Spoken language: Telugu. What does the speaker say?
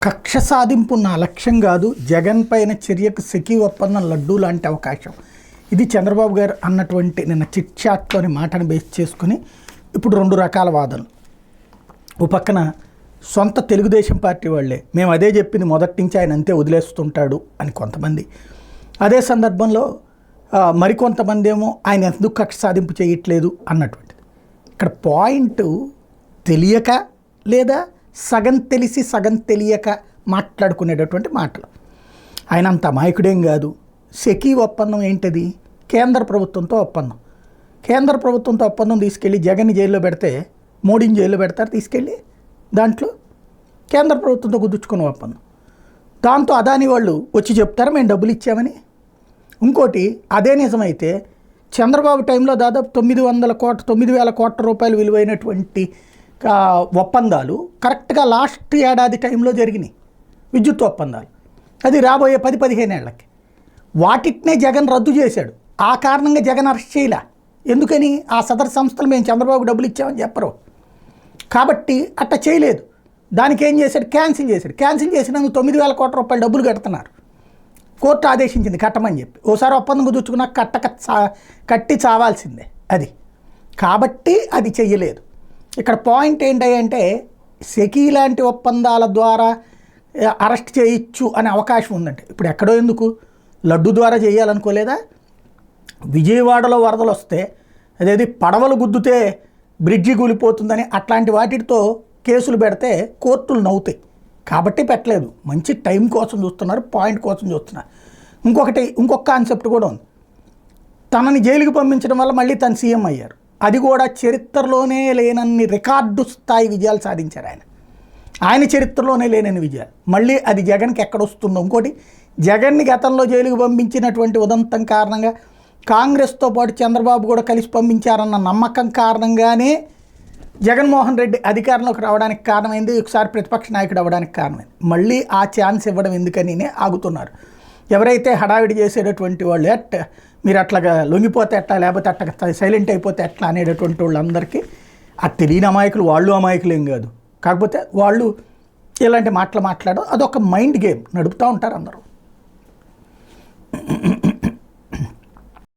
కక్ష సాధింపు నా లక్ష్యం కాదు, జగన్ పైన చర్యకు సెకీ ఒప్పందం లడ్డూ లాంటి అవకాశం. ఇది చంద్రబాబు గారు అన్నటువంటి నిన్న చిట్ చాట్లోని మాటను బేస్ చేసుకుని ఇప్పుడు రెండు రకాల వాదనలు. ఓ పక్కన సొంత తెలుగుదేశం పార్టీ వాళ్ళే మేము అదే చెప్పింది మొదటి నుంచి ఆయన అంతే వదిలేస్తుంటాడు అని కొంతమంది, అదే సందర్భంలో మరికొంతమంది ఏమో ఆయన ఎందుకు కక్ష సాధింపు చేయట్లేదు అన్నటువంటిది. ఇక్కడ పాయింట్ తెలియక లేదా సగం తెలిసి సగం తెలియక మాట్లాడుకునేటటువంటి మాటలు. ఆయన అంత అమాయకుడేం కాదు. సెకీ ఒప్పందం ఏంటిది? కేంద్ర ప్రభుత్వంతో ఒప్పందం. కేంద్ర ప్రభుత్వంతో ఒప్పందం తీసుకెళ్ళి జగన్ని జైల్లో పెడితే మోడీని జైల్లో పెడతారు తీసుకెళ్ళి. దాంట్లో కేంద్ర ప్రభుత్వంతో కుదుర్చుకున్న ఒప్పందం. దాంతో అదాని వాళ్ళు వచ్చి చెప్తారు మేము డబ్బులు ఇచ్చామని. ఇంకోటి అదే నిజమైతే చంద్రబాబు టైంలో దాదాపు 9,000 కోట్ల రూపాయలు విలువైనటువంటి ఒప్పందాలు కరెక్ట్గా లాస్ట్ ఏడాది టైంలో జరిగినాయి, విద్యుత్ ఒప్పందాలు. అది రాబోయే 10-15 ఏళ్ళకి. వాటినే జగన్ రద్దు చేశాడు. ఆ కారణంగా జగన్ అరెస్ట్ చేయలే. ఎందుకని? ఆ సదరు సంస్థలు మేము చంద్రబాబు డబ్బులు ఇచ్చామని చెప్పరు కాబట్టి అట్లా చేయలేదు. దానికి ఏం చేశాడు? క్యాన్సిల్ చేశాడు. క్యాన్సిల్ చేసినందుకు 9,000 కోట్ల రూపాయలు డబ్బులు కడుతున్నారు. కోర్టు ఆదేశించింది కట్టమని చెప్పి. ఓసారి ఒప్పందం కుదుర్చుకున్నాక కట్టి చావాల్సిందే అది. కాబట్టి అది చెయ్యలేదు. ఇక్కడ పాయింట్ ఏంటంటే సెకీ లాంటి ఒప్పందాల ద్వారా అరెస్ట్ చేయొచ్చు అనే అవకాశం ఉందంటే ఇప్పుడు ఎక్కడో ఎందుకు లడ్డు ద్వారా చేయాలనుకోలేదా? విజయవాడలో వరదలు వస్తే అదేది పడవలు గుద్దుతే బ్రిడ్జి కూలిపోతుందని అట్లాంటి వాటితో కేసులు పెడితే కోర్టులు నవ్వుతాయి కాబట్టి పెట్టలేదు. మంచి టైం కోసం చూస్తున్నారు, పాయింట్ కోసం చూస్తున్నారు. ఇంకొక కాన్సెప్ట్ కూడా ఉంది. తనని జైలుకి పంపించడం వల్ల మళ్ళీ తను సీఎం అయ్యారు. అది కూడా చరిత్రలోనే లేనన్ని రికార్డు స్థాయి విజయాలు సాధించారు ఆయన చరిత్రలోనే లేనన్ని విజయాలు. మళ్ళీ అది జగన్కి ఎక్కడొస్తుందో. ఇంకోటి, జగన్ని గతంలో జైలుకి పంపించినటువంటి ఉదంతం కారణంగా కాంగ్రెస్తో పాటు చంద్రబాబు కూడా కలిసి పంపించారన్న నమ్మకం కారణంగానే జగన్మోహన్ రెడ్డి అధికారంలోకి రావడానికి కారణమైంది, ఒకసారి ప్రతిపక్ష నాయకుడు అవ్వడానికి కారణమైంది. మళ్ళీ ఆ ఛాన్స్ ఇవ్వడం ఎందుకని ఆగుతున్నారు. ఎవరైతే హడావిడి చేసేటటువంటి వాళ్ళు మీరు అట్లాగా లొంగిపోతే ఎట్లా, లేకపోతే అట్లా సైలెంట్ అయిపోతే ఎట్లా అనేటటువంటి వాళ్ళందరికీ అది తెలియని అమాయకులు, వాళ్ళు అమాయకులేం కాదు. కాకపోతే వాళ్ళు ఇలాంటి మాటలు మాట్లాడడం అదొక మైండ్ గేమ్ నడుపుతూ ఉంటారు అందరూ.